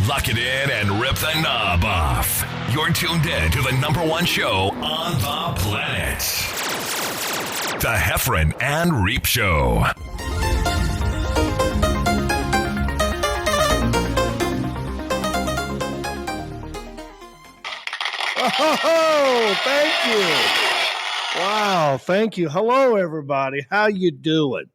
Lock it in and rip the knob off. You're tuned in to the #1 show on the planet. The Heffron and Reep Show. Oh, thank you. Wow, thank you. Hello, everybody. How you doing?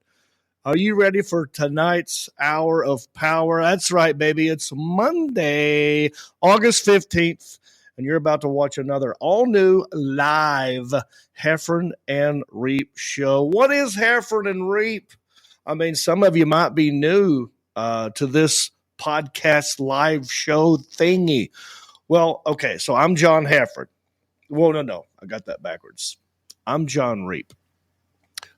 Are you ready for tonight's hour of power? That's right, baby. It's Monday, August 15th, and you're about to watch another all-new live Heffron and Reep show. What is Heffron and Reep? I mean, some of you might be new to this podcast live show thingy. Well, okay, so I'm Jon Heffron. Well, no, I got that backwards. I'm Jon Reep.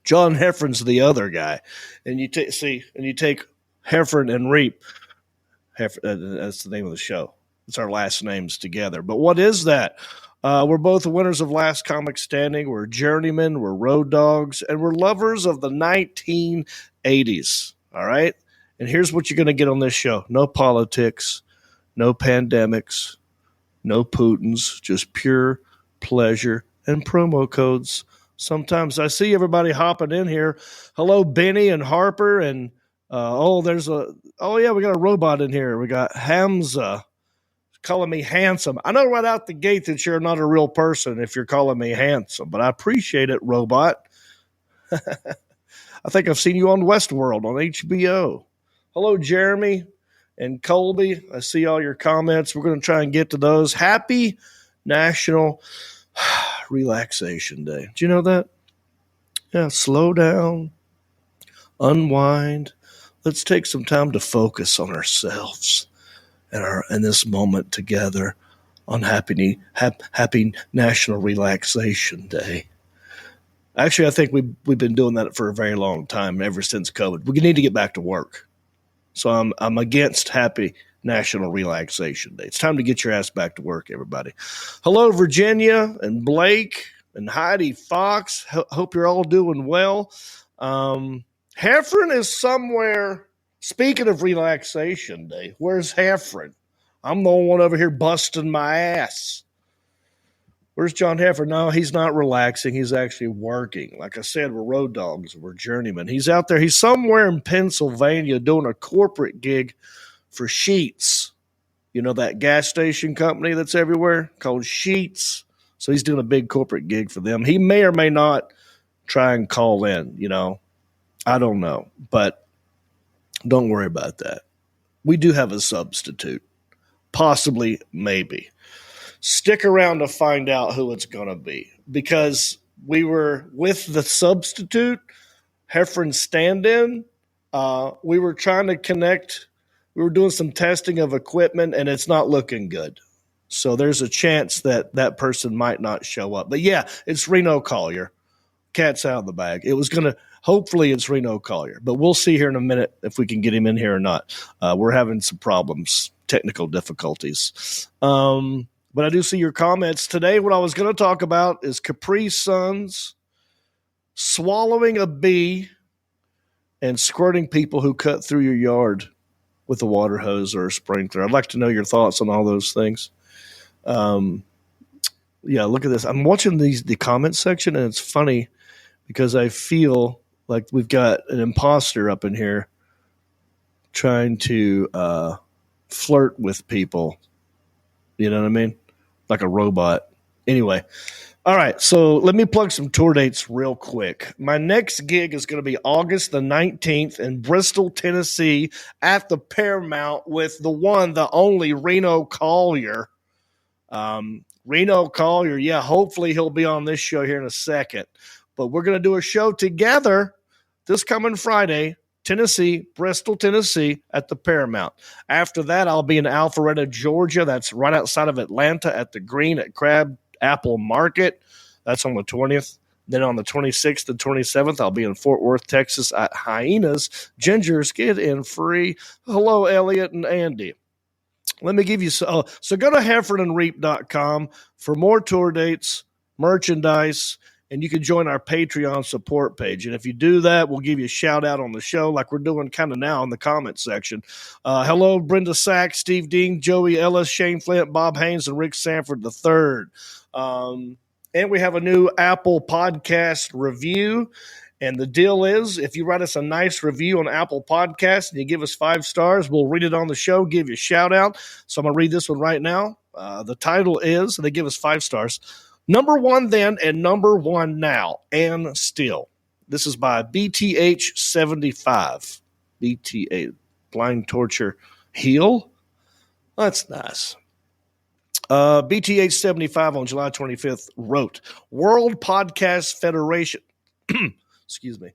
Jon Heffron's the other guy, and you take Heffron and Reep. That's the name of the show. It's our last names together. But what is that? We're both the winners of Last Comic Standing. We're journeymen. We're road dogs, and we're lovers of the 1980s. All right. And here's what you're going to get on this show: no politics, no pandemics, no Putins, just pure pleasure and promo codes. Sometimes I see everybody hopping in here. Hello, Benny and Harper. And, we got a robot in here. We got Hamza calling me handsome. I know right out the gate that you're not a real person if you're calling me handsome, but I appreciate it, robot. I think I've seen you on Westworld on HBO. Hello, Jeremy and Colby. I see all your comments. We're going to try and get to those. Happy National Relaxation Day. Do you know that? Yeah, slow down, unwind. Let's take some time to focus on ourselves and this moment together on Happy National Relaxation Day. Actually, I think we've been doing that for a very long time, ever since COVID. We need to get back to work. So I'm against Happy National Relaxation Day. It's time to get your ass back to work, everybody. Hello, Virginia and Blake and Heidi Fox. Hope you're all doing well. Heffron is somewhere. Speaking of Relaxation Day, where's Heffron? I'm the one over here busting my ass. Where's Jon Heffron? No, he's not relaxing. He's actually working. Like I said, we're road dogs. We're journeymen. He's out there. He's somewhere in Pennsylvania doing a corporate gig for Sheetz. You know that gas station company that's everywhere called Sheetz? So he's doing a big corporate gig for them. He may or may not try and call in, I don't know. But don't worry about that. We do have a substitute. Possibly, maybe. Stick around to find out who it's going to be. Because we were with the substitute, Heffron stand-in. We were trying to connect. We were doing some testing of equipment, and it's not looking good. So there's a chance that person might not show up. But, yeah, it's Reno Collier. Cat's out of the bag. Hopefully it's Reno Collier. But we'll see here in a minute if we can get him in here or not. We're having some problems, technical difficulties. But I do see your comments. Today, what I was going to talk about is Capri-Suns swallowing a bee and squirting people who cut through your yard with a water hose or a sprinkler. I'd like to know your thoughts on all those things. Look at this. I'm watching the comment section, and it's funny because I feel like we've got an imposter up in here trying to flirt with people. You know what I mean? Like a robot. Anyway. All right, so let me plug some tour dates real quick. My next gig is going to be August the 19th in Bristol, Tennessee at the Paramount with the one, the only Reno Collier. Reno Collier, yeah, hopefully he'll be on this show here in a second. But we're going to do a show together this coming Friday, Bristol, Tennessee at the Paramount. After that, I'll be in Alpharetta, Georgia. That's right outside of Atlanta at the Green at Crab Apple Market. That's on the 20th. Then on the 26th and 27th, I'll be in Fort Worth, Texas at Hyenas, Ginger, Skid, and Free. Hello, Elliot and Andy. Let me give you so go to heffronandreep.com for more tour dates, merchandise, and you can join our Patreon support page. And if you do that, we'll give you a shout out on the show like we're doing kind of now in the comment section. Hello, Brenda Sachs, Steve Dean, Joey Ellis, Shane Flint, Bob Haynes, and Rick Sanford III. And we have a new Apple Podcast review. And the deal is, if you write us a nice review on Apple Podcasts and you give us 5 stars, we'll read it on the show, give you a shout out. So I'm going to read this one right now. The title is, and they give us 5 stars, Number One Then and Number One Now and Still. This is by BTH75. BTH, Blind Torture Heal. That's nice. BTH75 on July 25th wrote, World Podcast Federation. Excuse me.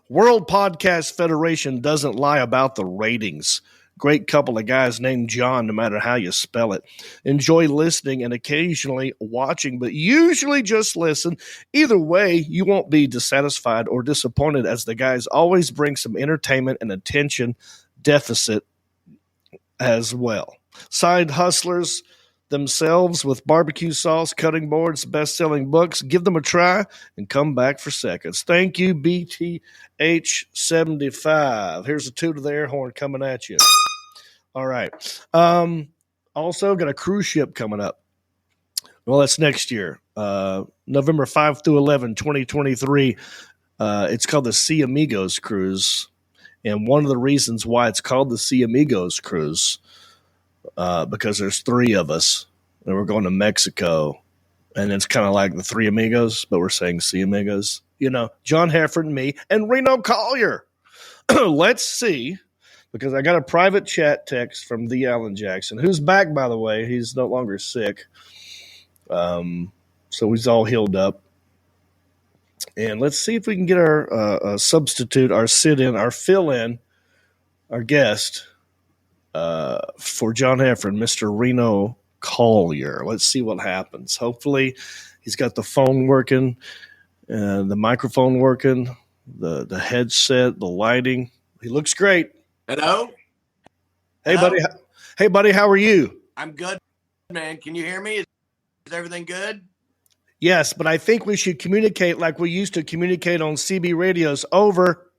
World Podcast Federation doesn't lie about the ratings. Great couple of guys named John, no matter how you spell it. Enjoy listening and occasionally watching, but usually just listen. Either way, you won't be dissatisfied or disappointed, as the guys always bring some entertainment and attention deficit as well. Side hustlers themselves with barbecue sauce, cutting boards, best-selling books. Give them a try and come back for seconds. Thank you, BTH75. Here's a toot of the air horn coming at you. All right. Also, got a cruise ship coming up. Well, that's next year. November 5 through 11, 2023. It's called the Sea Amigos Cruise. And one of the reasons why it's called the Sea Amigos Cruise, because there's 3 of us, and we're going to Mexico, and it's kind of like the 3 Amigos, but we're saying Sea Amigos. You know, John Heffron, me, and Reno Collier. Let's see, because I got a private chat text from the Alan Jackson, who's back, by the way. He's no longer sick, so he's all healed up. And let's see if we can get our substitute, our sit-in, our fill-in, our guest, for John Heffron, Mr. Reno Collier. Let's see what happens. Hopefully he's got the phone working, the microphone working, the headset, the lighting. He looks great. Hello? Hey, Hello? buddy. Hey, buddy. How are you? I'm good, man. Can you hear me? Is everything good? Yes, but I think we should communicate like we used to communicate on CB radios. Over.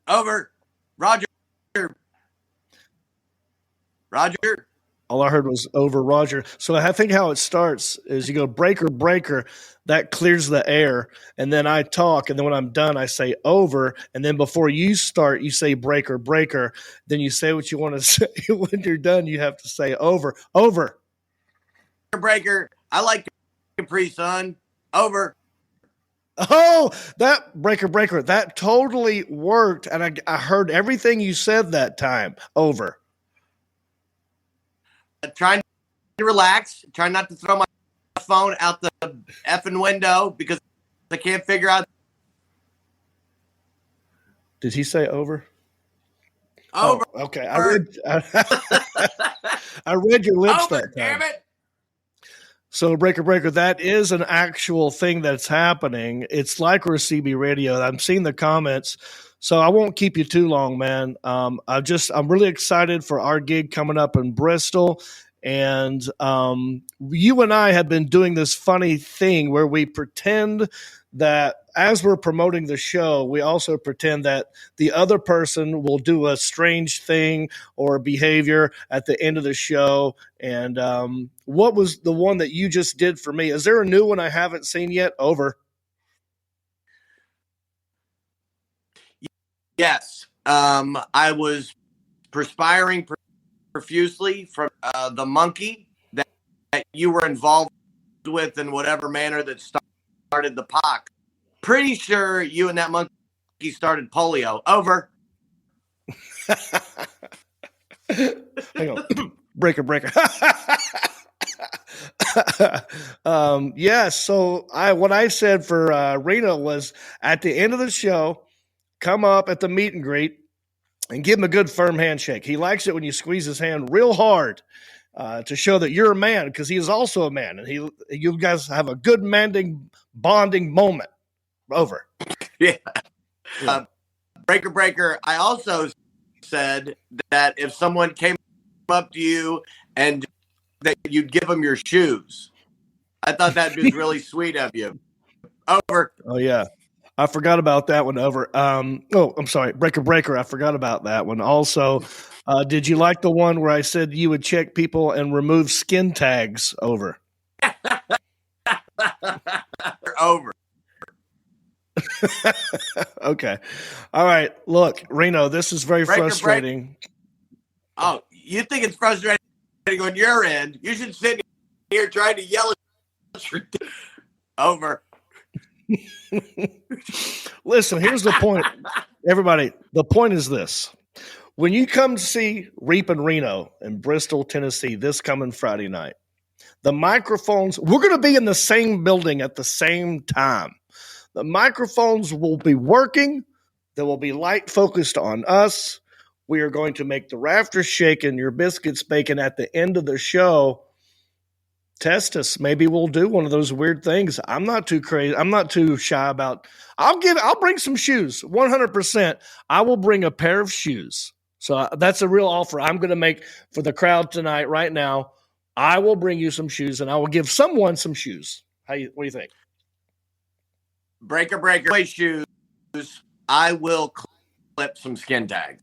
Over. Roger. Roger. All I heard was over, Roger. So I think how it starts is you go breaker, breaker. That clears the air. And then I talk. And then when I'm done, I say over. And then before you start, you say breaker, breaker. Then you say what you want to say. When you're done, you have to say over, over. Breaker. I like Capri-Sun. Over. Oh, that breaker, breaker. That totally worked. And I heard everything you said that time. Over. Trying to relax. Trying not to throw my phone out the effing window because I can't figure out. Did he say over? Over. Oh, okay. I read your lips Over, that time. damn it. So, breaker, breaker, that is an actual thing that's happening. It's like we're CB radio. I'm seeing the comments. So I won't keep you too long, man. I'm really excited for our gig coming up in Bristol. And you and I have been doing this funny thing where we pretend that as we're promoting the show, we also pretend that the other person will do a strange thing or behavior at the end of the show. And what was the one that you just did for me? Is there a new one I haven't seen yet? Over. Yes. I was perspiring profusely from the monkey that you were involved with in whatever manner that started the pox. Pretty sure you and that monkey started polio. Over. Hang on. Breaker, breaker. Yeah, so what I said for Reno was at the end of the show, come up at the meet and greet and give him a good firm handshake. He likes it when you squeeze his hand real hard to show that you're a man, because he is also a man, and you guys have a good bonding moment. Over. Yeah. Breaker, breaker. I also said that if someone came up to you and that you'd give them your shoes. I thought that was really sweet of you. Over. Oh, yeah. I forgot about that one. Over. I'm sorry. Breaker. I forgot about that one. Also, did you like the one where I said you would check people and remove skin tags? Over. Over. Okay. All right. Look, Reno, this is very frustrating. Oh, you think it's frustrating on your end? You should sit here trying to yell at over. Listen, here's the point. Everybody, the point is this. When you come to see Reep and Reno in Bristol, Tennessee, this coming Friday night, the microphones, we're going to be in the same building at the same time. The microphones will be working. There will be light focused on us. We are going to make the rafters shake and your biscuits bacon at the end of the show. Test us. Maybe we'll do one of those weird things. I'm not too crazy. I'm not too shy about. I'll bring some shoes. 100%. I will bring a pair of shoes. So that's a real offer I'm going to make for the crowd tonight. Right now, I will bring you some shoes, and I will give someone some shoes. What do you think? Breaker shoes. I will clip some skin tags,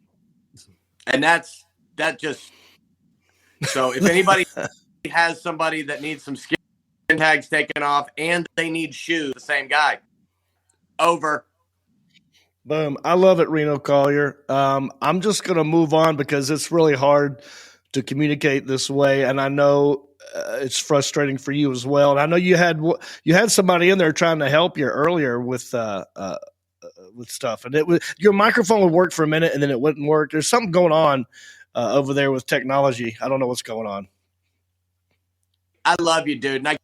and that's just. So if anybody has somebody that needs some skin tags taken off and they need shoes, the same guy. Over. Boom. I love it, Reno Collier. I'm just going to move on because it's really hard to communicate this way. And I know it's frustrating for you as well. And I know you had somebody in there trying to help you earlier with stuff. And your microphone would work for a minute and then it wouldn't work. There's something going on over there with technology. I don't know what's going on. I love you, dude. And I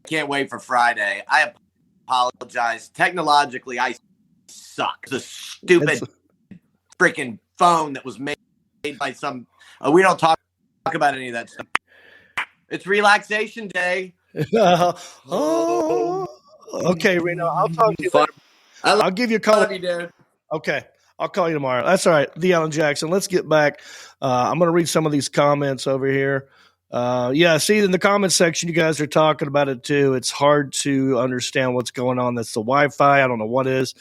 can't wait for Friday. I apologize. Technologically, I suck. It's a stupid freaking phone that was made by some. We don't talk about any of that stuff. It's relaxation day. Okay, Reno. I'll talk to you later. I'll give you a call. Love you, dude. Okay. I'll call you tomorrow. That's all right. The Alan Jackson. Let's get back. I'm going to read some of these comments over here. See, in the comment section, you guys are talking about it too. It's hard to understand what's going on. That's the Wi-Fi. I don't know what is.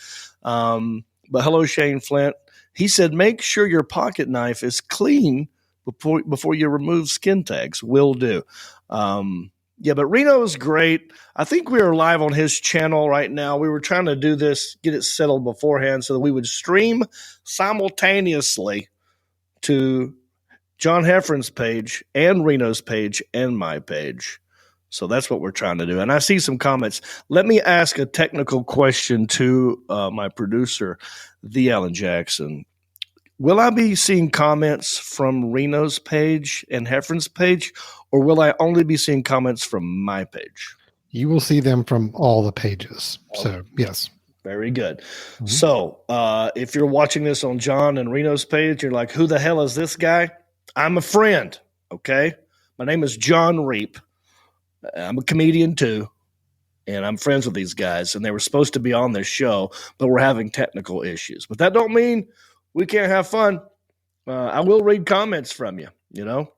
But hello, Shane Flint. He said, make sure your pocket knife is clean before you remove skin tags. Will do. But Reno is great. I think we are live on his channel right now. We were trying to do this, get it settled beforehand so that we would stream simultaneously to John Heffron's page and Reno's page and my page. So that's what we're trying to do. And I see some comments. Let me ask a technical question to my producer, the Alan Jackson. Will I be seeing comments from Reno's page and Heffron's page, or will I only be seeing comments from my page? You will see them from all the pages. So, yes. Very good. Mm-hmm. So if you're watching this on John and Reno's page, you're like, who the hell is this guy? I'm a friend, okay? My name is Jon Reep. I'm a comedian too, and I'm friends with these guys, and they were supposed to be on this show, but we're having technical issues. But that don't mean we can't have fun. I will read comments from you, you know?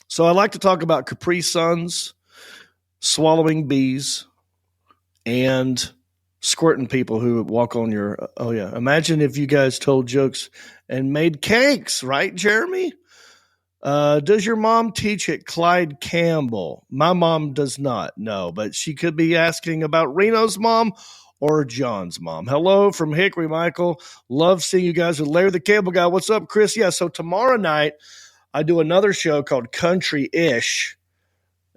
So I like to talk about Capri-Suns, swallowing bees, and squirting people who walk on your – imagine if you guys told jokes and made cakes, right, Jeremy? Does your mom teach at Clyde Campbell? My mom does not, no, but she could be asking about Reno's mom or John's mom. Hello from Hickory, Michael. Love seeing you guys with Larry the Cable Guy. What's up, Chris? Yeah, so tomorrow night I do another show called Country-ish,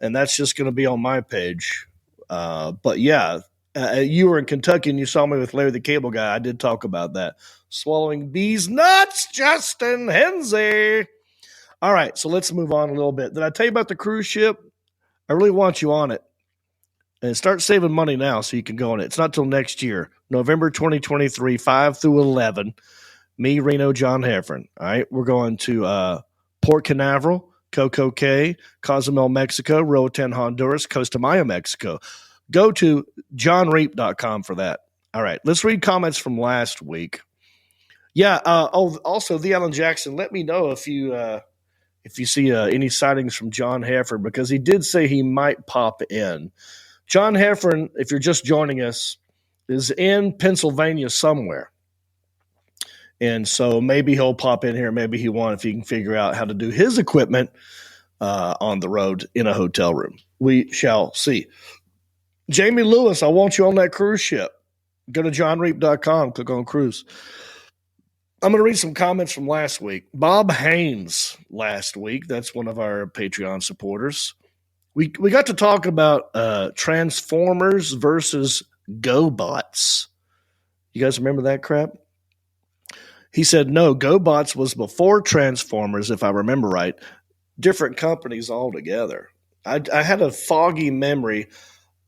and that's just going to be on my page. You were in Kentucky and you saw me with Larry the Cable Guy. I did talk about that. Swallowing bees nuts, Justin Henze. All right, so let's move on a little bit. Did I tell you about the cruise ship? I really want you on it. And start saving money now so you can go on it. It's not till next year, November 2023, 5 through 11. Me, Reno, John Heffron. All right, we're going to Port Canaveral, Coco Cay, Cozumel, Mexico, Roatan, Honduras, Costa Maya, Mexico. Go to johnreep.com for that. All right, let's read comments from last week. Also, the Alan Jackson, let me know if you see any sightings from John Heffron, because he did say he might pop in. John Heffron, if you're just joining us, is in Pennsylvania somewhere. And so maybe he'll pop in here. Maybe he won't if he can figure out how to do his equipment on the road in a hotel room. We shall see. Jamie Lewis, I want you on that cruise ship. Go to johnreep.com, click on cruise. I'm going to read some comments from last week. Bob Haynes last week, that's one of our Patreon supporters. We got to talk about Transformers versus GoBots. You guys remember that crap? He said, no, GoBots was before Transformers, if I remember right. Different companies altogether. I had a foggy memory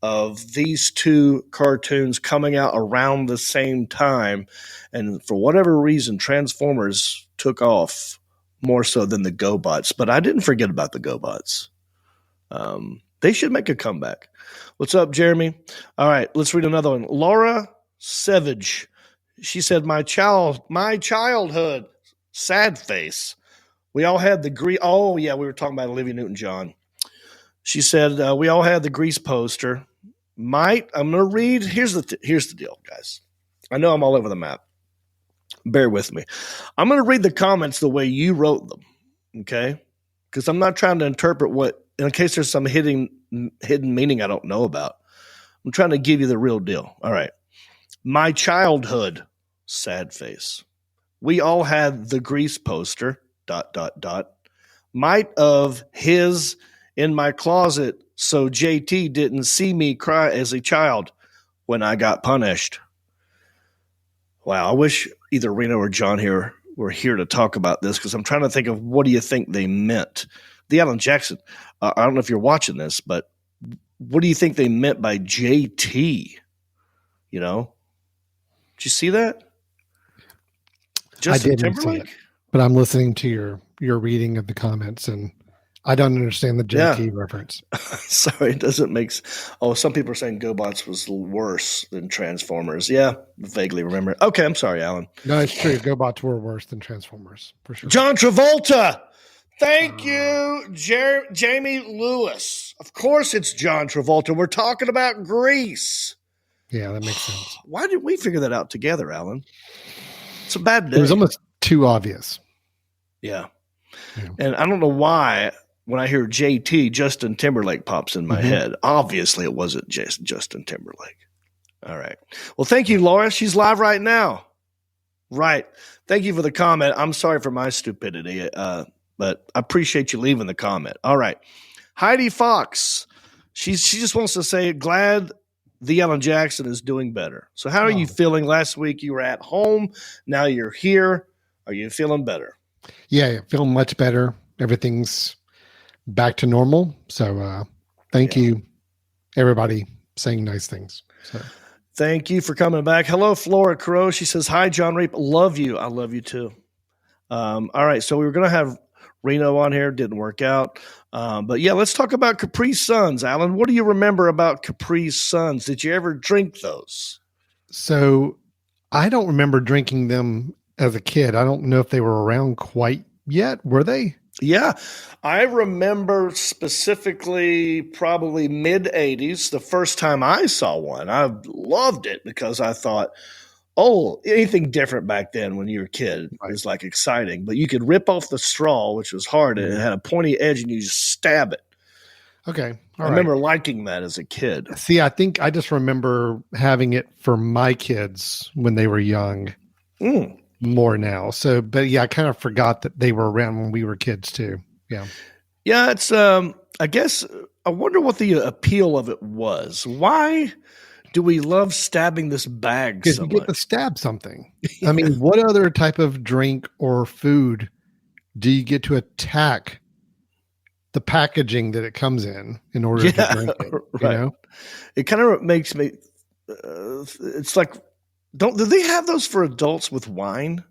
of these two cartoons coming out around the same time. And for whatever reason, Transformers took off more so than the GoBots. But I didn't forget about the GoBots. They should make a comeback. What's up, Jeremy? All right, let's read another one. Laura Savage. She said, my childhood, sad face. We all had the grease. Oh, yeah, we were talking about Olivia Newton-John. She said, we all had the Grease poster. I'm going to read. Here's the deal, guys. I know I'm all over the map. Bear with me. I'm going to read the comments the way you wrote them, okay? Because I'm not trying to interpret what, in case there's some hidden meaning I don't know about. I'm trying to give you the real deal. All right. My childhood, sad face. We all had the Grease poster, ... Might of his in my closet so JT didn't see me cry as a child when I got punished. Wow, I wish either Reno or John here were here to talk about this because I'm trying to think of what do you think they meant. The Alan Jackson, I don't know if you're watching this, but what do you think they meant by JT? You know? Did you see that? Justin I didn't see it, but I'm listening to your reading of the comments, and I don't understand the JT reference. Sorry, it doesn't make sense. Oh, some people are saying GoBots was worse than Transformers. Yeah, vaguely remember. Okay, I'm sorry, Alan. No, it's true. GoBots were worse than Transformers, for sure. John Travolta! Thank you, Jamie Lewis. Of course it's John Travolta. We're talking about Grease. Yeah, that makes sense. Why did we figure that out together, Alan? It's a bad day. It was almost too obvious. Yeah. And I don't know why when I hear JT, Justin Timberlake pops in my head. Obviously, it wasn't just Justin Timberlake. All right. Well, thank you, Laura. She's live right now. Right. Thank you for the comment. I'm sorry for my stupidity, but I appreciate you leaving the comment. All right. Heidi Fox. She just wants to say, glad the Alan Jackson is doing better. So how are you feeling? Last week you were at home. Now you're here. Are you feeling better? Yeah, feeling much better. Everything's back to normal. So thank you, everybody, saying nice things. So. Thank you for coming back. Hello, Flora Crow. She says, hi, Jon Reep. Love you. I love you too. All right. So we were going to have Reno on here. Didn't work out. But yeah, let's talk about Capri-Suns. Alan, what do you remember about Capri-Suns? Did you ever drink those? So I don't remember drinking them as a kid. I don't know if they were around quite yet. Were they? Yeah. I remember specifically probably mid-'80s, the first time I saw one. I loved it because I thought, oh, anything different back then when you were a kid was like exciting. But you could rip off the straw, which was hard, and it had a pointy edge, and you just stab it. Okay. I remember liking that as a kid. See, I think I just remember having it for my kids when they were young. More now. So, but yeah, I kind of forgot that they were around when we were kids too. Yeah. Yeah. It's, I guess, I wonder what the appeal of it was. Why do we love stabbing this bag so much? You get to stab something. Yeah. I mean, what other type of drink or food do you get to attack the packaging that it comes in order to drink it? You know? It kind of makes me, it's like, do they have those for adults with wine?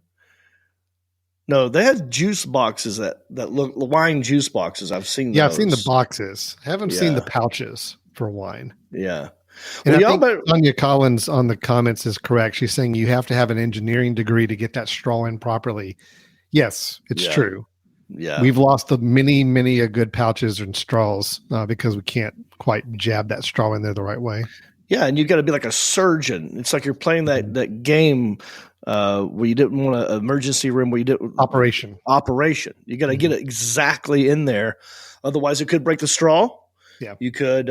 No, they had juice boxes that look wine juice boxes. I've seen those. Yeah, I've seen the boxes. I haven't seen the pouches for wine. Yeah. And I think Sonia Collins on the comments is correct. She's saying you have to have an engineering degree to get that straw in properly. Yes, it's true. Yeah. We've lost many a good pouches and straws because we can't quite jab that straw in there the right way. Yeah, and you got to be like a surgeon. It's like you're playing that game where you didn't want an emergency room where you did Operation. You got to get it exactly in there, otherwise it could break the straw. Yeah, you could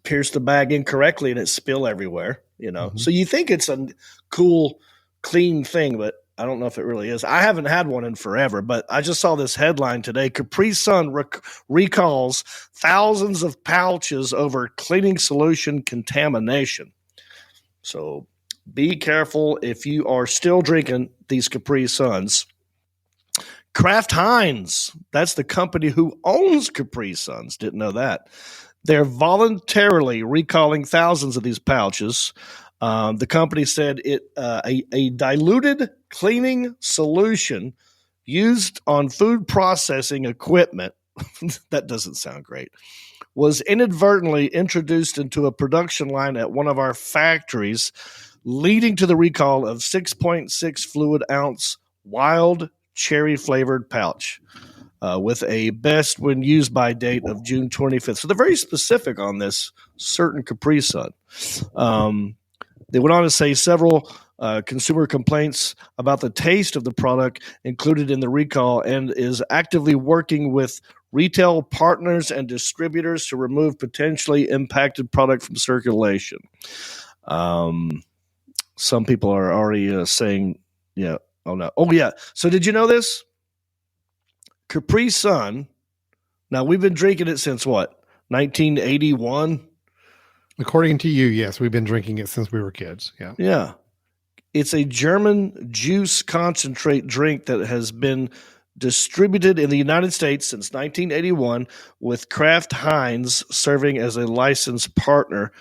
pierce the bag incorrectly and it spill everywhere. So you think it's a cool, clean thing, but I don't know if it really is. I haven't had one in forever, but I just saw this headline today. Capri-Sun recalls thousands of pouches over cleaning solution contamination. So be careful if you are still drinking these Capri-Suns. Kraft Heinz, that's the company who owns Capri-Suns. Didn't know that. They're voluntarily recalling thousands of these pouches. The company said a diluted cleaning solution used on food processing equipment, that doesn't sound great, was inadvertently introduced into a production line at one of our factories, leading to the recall of 6.6 fluid ounce wild cherry flavored pouch with a best when used by date of June 25th. So they're very specific on this certain Capri-Sun. They went on to say several consumer complaints about the taste of the product included in the recall and is actively working with retail partners and distributors to remove potentially impacted product from circulation. Some people are already saying, yeah, oh no. Oh yeah. So did you know this? Capri-Sun, now we've been drinking it since what? 1981? According to you, yes, we've been drinking it since we were kids. Yeah. Yeah. It's a German juice concentrate drink that has been distributed in the United States since 1981, with Kraft Heinz serving as a licensed partner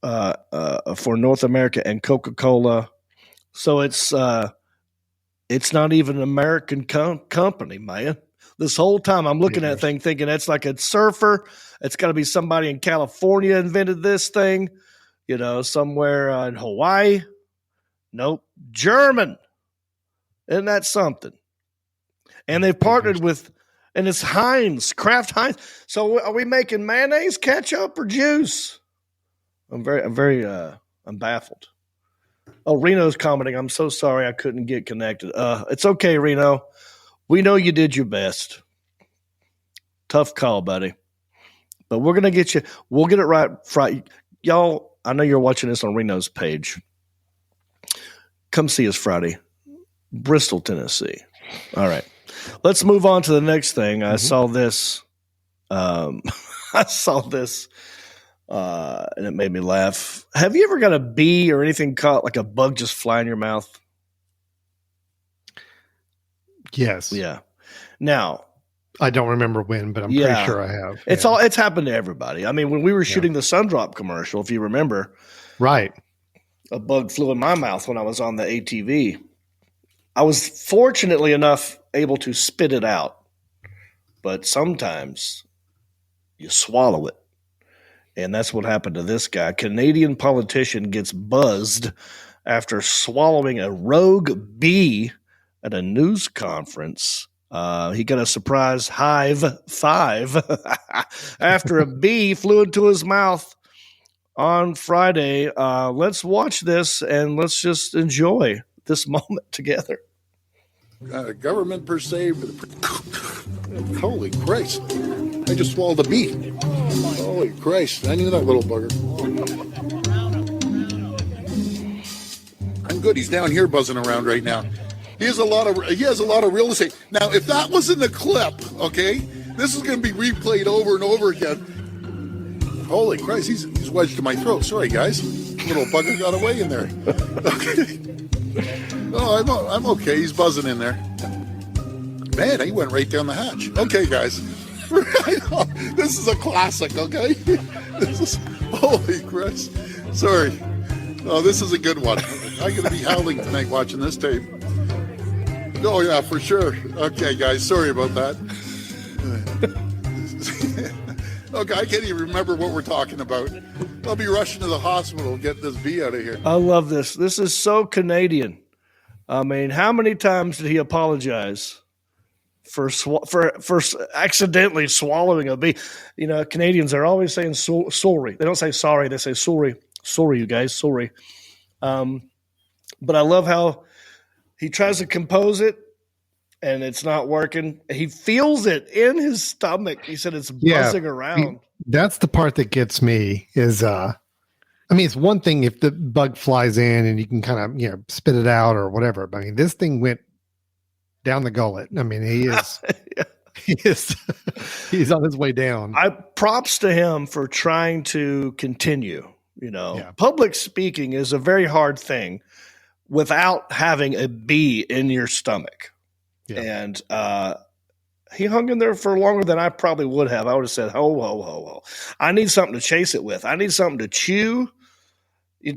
for North America and Coca-Cola. So it's not even an American company, man. This whole time I'm looking at that thing thinking that's like a surfer. It's got to be somebody in California invented this thing, somewhere in Hawaii. Nope. German. Isn't that something? And they've partnered with, and it's Heinz, Kraft Heinz. So are we making mayonnaise, ketchup, or juice? I'm baffled. Oh, Reno's commenting. I'm so sorry I couldn't get connected. It's okay, Reno. We know you did your best. Tough call, buddy. But we're going to get you. We'll get it right. Y'all, I know you're watching this on Reno's page. Come see us Friday. Bristol, Tennessee. All right. Let's move on to the next thing. I saw this. And it made me laugh. Have you ever got a bee or anything caught, like a bug just fly in your mouth? Yes. Yeah. Now, I don't remember when, but I'm pretty sure I have. It's happened to everybody. I mean, when we were shooting the Sundrop commercial, if you remember, right, a bug flew in my mouth when I was on the ATV. I was fortunately enough able to spit it out, but sometimes you swallow it. And that's what happened to this guy. A Canadian politician gets buzzed after swallowing a rogue bee at a news conference. He got a surprise high five after a bee flew into his mouth on Friday. Let's watch this and let's just enjoy this moment together. Government per se. Holy Christ. I just swallowed a bee. Holy Christ. I knew that little bugger. I'm good. He's down here buzzing around right now. He has a lot of real estate. Now, if that wasn't a clip, okay, this is going to be replayed over and over again. Holy Christ, he's wedged to my throat. Sorry, guys. Little bugger got away in there. Okay. Oh, I'm okay. He's buzzing in there. Man, he went right down the hatch. Okay, guys. This is a classic, okay? Holy Christ. Sorry. Oh, this is a good one. I'm going to be howling tonight watching this tape. Oh, yeah, for sure. Okay, guys, sorry about that. Okay, I can't even remember what we're talking about. I'll be rushing to the hospital to get this bee out of here. I love this. This is so Canadian. I mean, how many times did he apologize? for accidentally swallowing a bee. You know, Canadians are always saying sorry. They don't say sorry. They say sorry. Sorry, you guys. Sorry. But I love how he tries to compose it, and it's not working. He feels it in his stomach. He said it's buzzing around. That's the part that gets me is, I mean, it's one thing if the bug flies in and you can kind of, spit it out or whatever. But I mean, this thing went down the gullet. I mean, he is, he's on his way down. Props to him for trying to continue. Public speaking is a very hard thing without having a bee in your stomach. Yeah. And he hung in there for longer than I probably would have. I would have said, ho. I need something to chase it with. I need something to chew,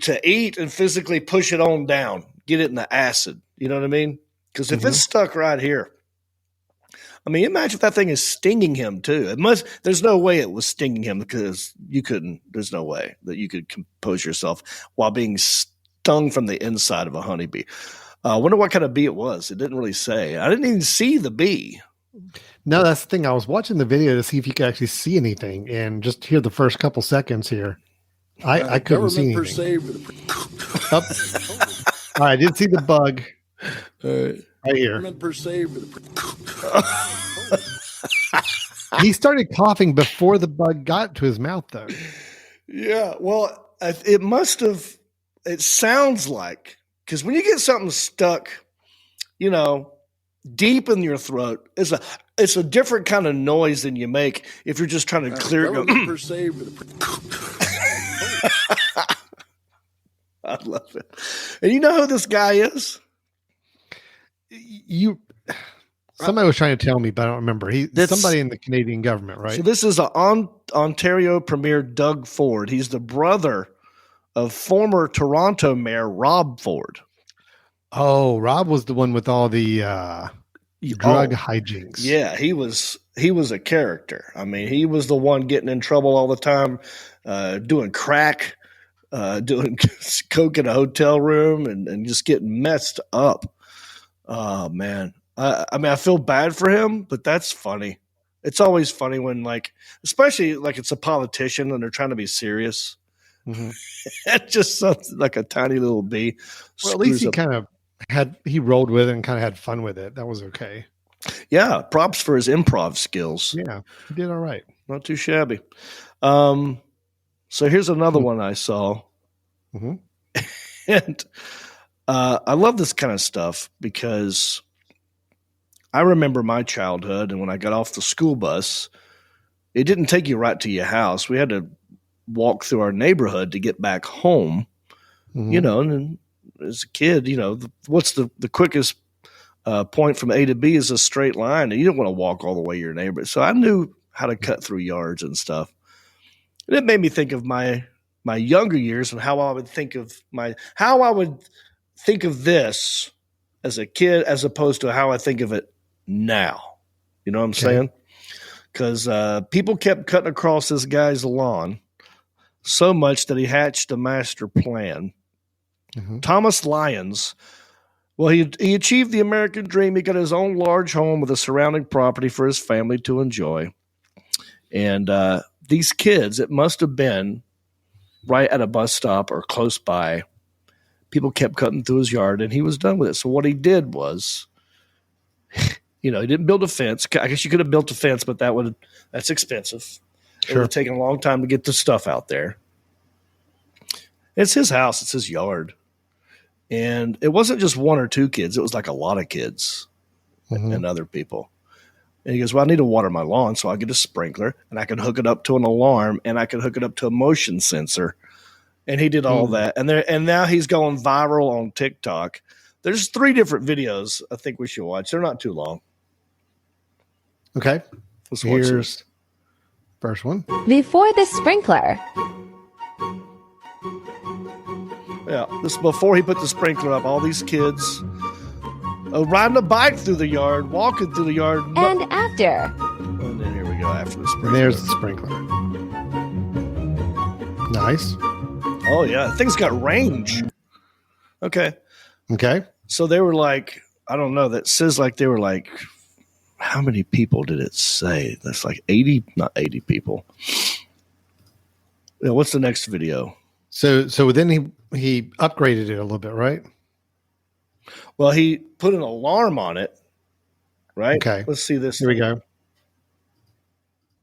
to eat, and physically push it on down. Get it in the acid. You know what I mean? Because if it's stuck right here, I mean, imagine if that thing is stinging him too. There's no way it was stinging him because there's no way that you could compose yourself while being stung from the inside of a honeybee. I wonder what kind of bee it was. It didn't really say. I didn't even see the bee. No, that's the thing. I was watching the video to see if you could actually see anything and just hear the first couple seconds here. I couldn't see anything. I did see the bug right here. He started coughing before the bug got to his mouth, though. Yeah, well, it sounds like, because when you get something stuck, deep in your throat, it's a different kind of noise than you make if you're just trying to clear it. I love it. And you know who this guy is? Somebody was trying to tell me, but I don't remember. He's somebody in the Canadian government, right? So this is Ontario Premier Doug Ford. He's the brother of former Toronto Mayor Rob Ford. Oh, Rob was the one with all the drug hijinks. Yeah, he was a character. I mean, he was the one getting in trouble all the time, doing crack, doing coke in a hotel room, and just getting messed up. Oh man. I mean, I feel bad for him, but that's funny. It's always funny when, especially it's a politician and they're trying to be serious. Mm-hmm. It's just something like a tiny little bee. Well, at least he rolled with it and kind of had fun with it. That was okay. Yeah, props for his improv skills. Yeah, he did all right. Not too shabby. So here's another one I saw. Mm-hmm. And I love this kind of stuff because I remember my childhood, and when I got off the school bus, it didn't take you right to your house. We had to walk through our neighborhood to get back home, and then as a kid, what's the quickest point from A to B is a straight line, and you don't want to walk all the way to your neighborhood. So I knew how to cut through yards and stuff. And it made me think of my younger years and how I would think of this as a kid as opposed to how I think of it now. You know what I'm saying? Because people kept cutting across this guy's lawn so much that he hatched a master plan. Mm-hmm. Thomas Lyons, well, he achieved the American dream. He got his own large home with a surrounding property for his family to enjoy. And these kids, it must have been right at a bus stop or close by. People kept cutting through his yard, and he was done with it. So what he did was, he didn't build a fence. I guess you could have built a fence, but that's expensive. Sure. It would have taken a long time to get the stuff out there. It's his house. It's his yard. And it wasn't just one or two kids. It was like a lot of kids and other people. And he goes, well, I need to water my lawn, so I'll get a sprinkler, and I can hook it up to an alarm, and I can hook it up to a motion sensor. And he did all that. And now he's going viral on TikTok. There's 3 different videos I think we should watch. They're not too long. Okay. Here's first one. Before the sprinkler. Yeah, this is before he put the sprinkler up. All these kids riding a bike through the yard, walking through the yard. And after. And then here we go after the sprinkler. And there's the sprinkler. Nice. Oh, yeah. Thing's got range. Okay. Okay. So they were I don't know, that says they were how many people did it say? That's like 80, not 80 people. Yeah, what's the next video? So then he upgraded it a little bit, right? Well, he put an alarm on it, right? Okay. Let's see this. Here we go.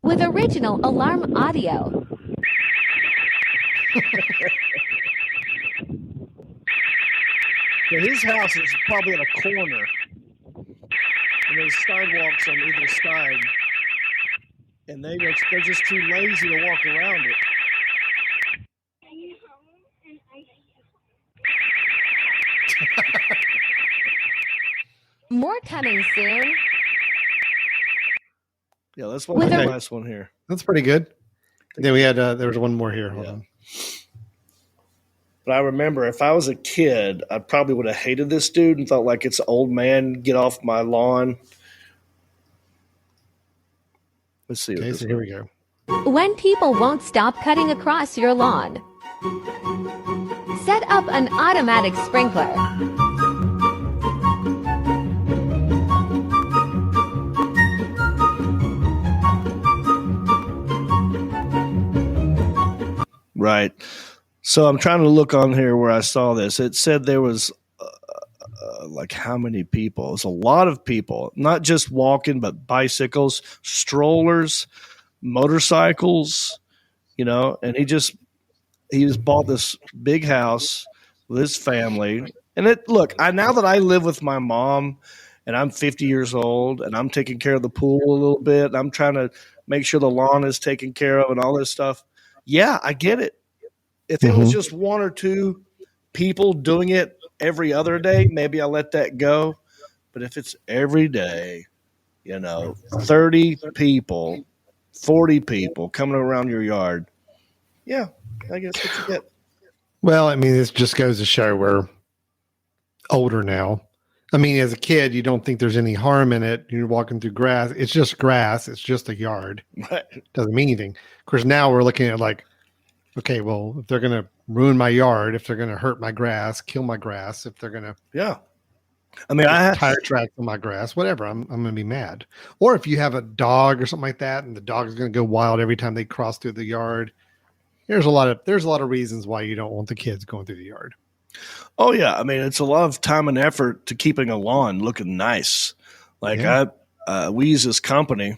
With original alarm audio. So his house is probably in a corner. And there's sidewalks on either side. And they're just too lazy to walk around it. More coming soon. Yeah, let's watch the last one here. That's pretty good. Then we had there was one more here. Hold on. But I remember if I was a kid, I probably would have hated this dude and thought like it's an old man, get off my lawn. Let's see. Okay, so here we go. When people won't stop cutting across your lawn. Set up an automatic sprinkler. Right. So I'm trying to look on here where I saw this. It said there was like how many people? It was a lot of people, not just walking, but bicycles, strollers, motorcycles, and he just bought this big house with his family. And now that I live with my mom and I'm 50 years old and I'm taking care of the pool a little bit, and I'm trying to make sure the lawn is taken care of and all this stuff. Yeah, I get it. If it was just one or two people doing it every other day, maybe I let that go. But if it's every day, 30 people, 40 people coming around your yard, yeah, I guess what you get. Well, I mean, this just goes to show we're older now. I mean, as a kid, you don't think there's any harm in it. You're walking through grass. It's just grass. It's just a yard. Right. Doesn't mean anything. Of course, now we're looking at like, okay, well, if they're going to ruin my yard, if they're going to hurt my grass, kill my grass, if they're going to, I mean, I have tire tracks on my grass, whatever, I'm going to be mad. Or if you have a dog or something like that, and the dog is going to go wild every time they cross through the yard, there's a lot of reasons why you don't want the kids going through the yard. Oh yeah, I mean, it's a lot of time and effort to keeping a lawn looking nice. Like we use this company.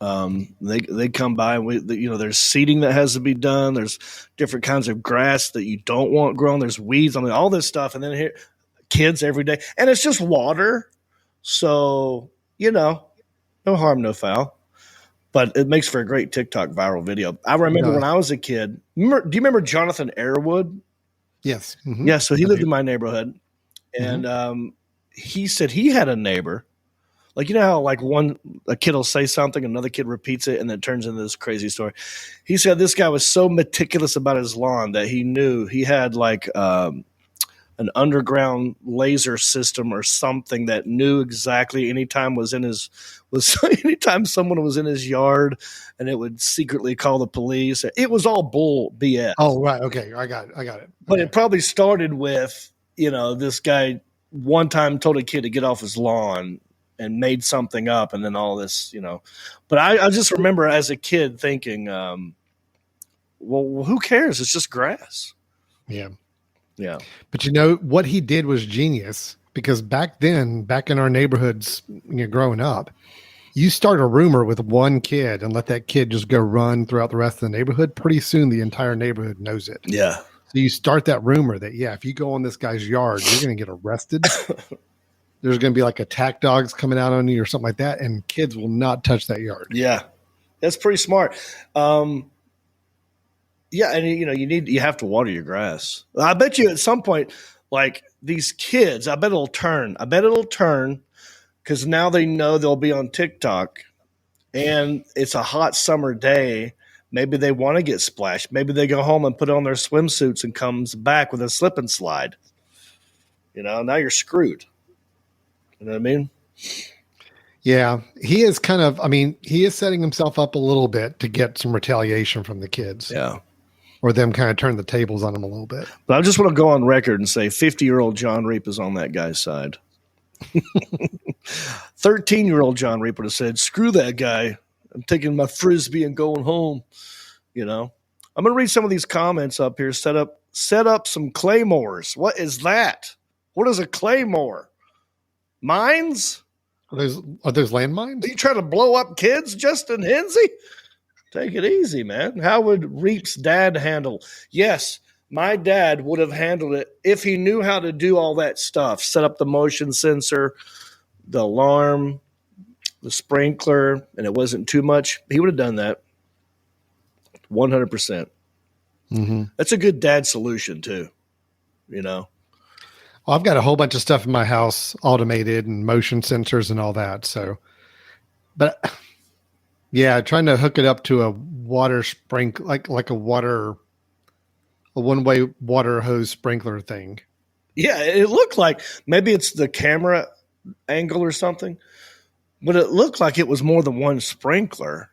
They come by. There's seeding that has to be done. There's different kinds of grass that you don't want grown. There's weeds. I mean, all this stuff. And then here, kids every day, and it's just water. So no harm, no foul. But it makes for a great TikTok viral video. I remember when I was a kid. Do you remember Jonathan Airwood? Yes. Mm-hmm. Yeah. So he lived in my neighborhood, and he said he had a neighbor. Like, how like a kid will say something, another kid repeats it, and then it turns into this crazy story. He said this guy was so meticulous about his lawn that he knew he had like an underground laser system or something that knew exactly anytime anytime someone was in his yard, and it would secretly call the police. It was all bull BS. Oh, right. Okay. I got it. But it probably started with, this guy one time told a kid to get off his lawn and made something up, and then all this, But I just remember as a kid thinking, well, who cares? It's just grass. Yeah. Yeah. But what he did was genius, because back in our neighborhoods, growing up, you start a rumor with one kid and let that kid just go run throughout the rest of the neighborhood. Pretty soon the entire neighborhood knows it. Yeah. So you start that rumor that, if you go on this guy's yard, you're going to get arrested. There's going to be like attack dogs coming out on you or something like that, and kids will not touch that yard. Yeah, that's pretty smart. Yeah, and you have to water your grass. I bet you at some point, like these kids, I bet it'll turn because now they know they'll be on TikTok, and it's a hot summer day. Maybe they want to get splashed. Maybe they go home and put on their swimsuits and comes back with a slip and slide. Now you're screwed. You know what I mean? Yeah, he is he is setting himself up a little bit to get some retaliation from the kids. Yeah. Or them kind of turn the tables on him a little bit. But I just want to go on record and say 50-year-old Jon Reep is on that guy's side. 13-year-old Jon Reep would have said, screw that guy. I'm taking my Frisbee and going home. You know, I'm going to read some of these comments up here. Set up some claymores. What is that? What is a claymore? Mines? Are those landmines? Are you trying to blow up kids, Justin Hensey? Take it easy, man. How would Reep's dad handle? Yes, my dad would have handled it if he knew how to do all that stuff. Set up the motion sensor, the alarm, the sprinkler, and it wasn't too much. He would have done that 100%. Mm-hmm. That's a good dad solution too, you know. Well, I've got a whole bunch of stuff in my house, automated and motion sensors and all that. So, but yeah, trying to hook it up to a water sprinkler, like a one-way water hose sprinkler thing. Yeah, it looked like maybe it's the camera angle or something, but it looked like it was more than one sprinkler,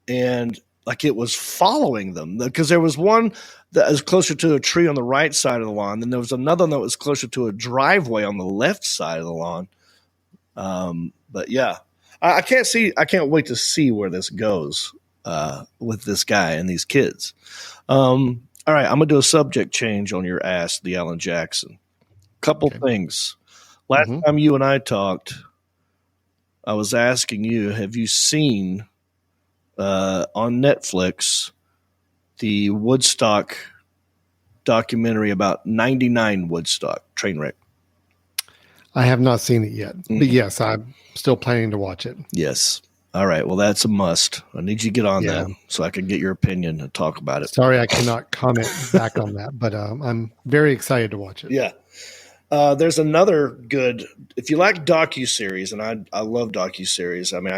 and like it was following them, because there was one that was closer to a tree on the right side of the lawn. Then there was another one that was closer to a driveway on the left side of the lawn. But yeah, I can't wait to see where this goes with this guy and these kids. All right, I'm gonna do a subject change on your ass, the Alan Jackson. Couple things. Last time you and I talked, I was asking you, have you seen on Netflix the Woodstock documentary about 99 Woodstock train wreck? I have not seen it yet, but yes, I'm still planning to watch it. Yes. All right. Well, that's a must. I need you to get on that so I can get your opinion and talk about it. Sorry, I cannot comment back on that, but I'm very excited to watch it. Yeah. There's another good, if you like docuseries, and I love docuseries. I mean,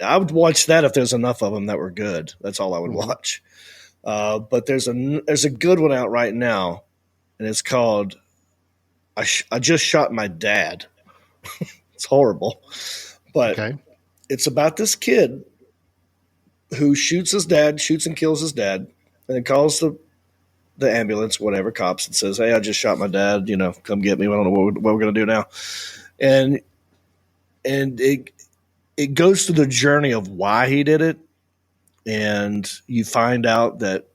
I would watch that if there's enough of them that were good. That's all I would watch. But there's a good one out right now, and it's called I Just Shot My Dad. It's horrible, but it's about this kid who shoots and kills his dad, and then calls the ambulance, whatever, cops, and says, "Hey, I just shot my dad. You know, come get me. I don't know what we're going to do now." And it goes through the journey of why he did it, and you find out that,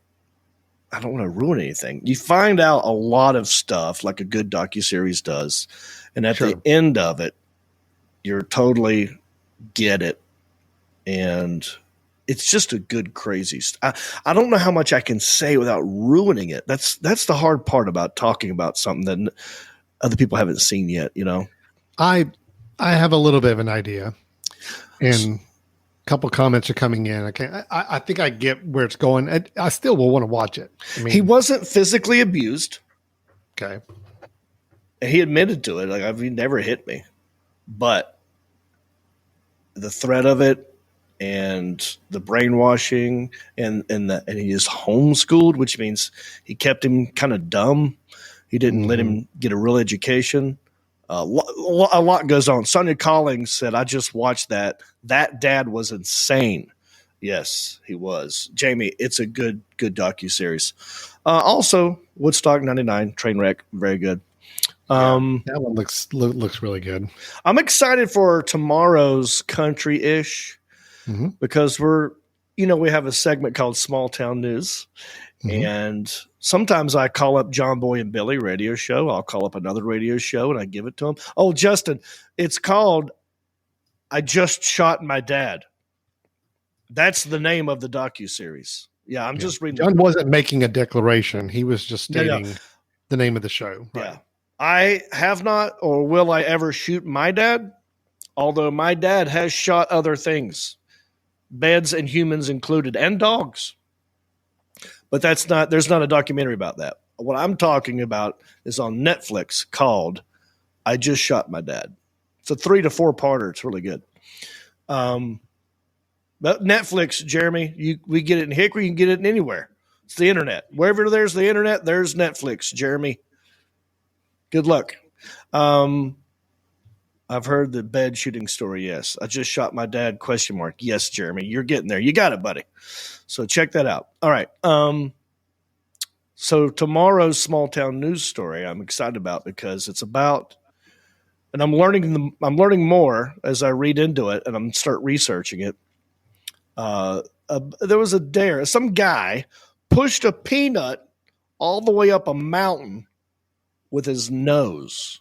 I don't want to ruin anything. You find out a lot of stuff like a good docuseries does, and at the end of it, you're totally get it, and it's just a good crazy. I don't know how much I can say without ruining it. That's the hard part about talking about something that other people haven't seen yet. You know, I have a little bit of an idea. And a couple comments are coming in. I think I get where it's going. I still will want to watch it. I mean, he wasn't physically abused. Okay. He admitted to it. Like, he never hit me. But the threat of it and the brainwashing and he is homeschooled, which means he kept him kind of dumb. He didn't let him get a real education. A lot goes on. Sonia Collins said, "I just watched that. That dad was insane." Yes, he was. Jamie, it's a good docuseries. Also, Woodstock 99 train wreck, very good. That one looks really good. I'm excited for tomorrow's country-ish because we have a segment called Small Town News. And sometimes I call up John Boy and Billy radio show. I'll call up another radio show and I give it to him. Oh, Justin, it's called I Just Shot My Dad. That's the name of the docuseries. Yeah, I'm just reading. John wasn't making a declaration. He was just stating the name of the show. Right? Yeah. I have not, or will I ever shoot my dad? Although my dad has shot other things, beds and humans included, and dogs. But there's not a documentary about that. What I'm talking about is on Netflix called I Just Shot My Dad. It's a 3 to 4 parter. It's really good. But Netflix, Jeremy, we get it in Hickory, you can get it anywhere. It's the internet. Wherever there's the internet, there's Netflix, Jeremy. Good luck. I've heard the bed shooting story. Yes. I just shot my dad, ? Yes, Jeremy, you're getting there. You got it, buddy. So check that out. All right. So tomorrow's small town news story I'm excited about because it's about and I'm learning more as I read into it, and I'm start researching it. There was a dare. Some guy pushed a peanut all the way up a mountain with his nose.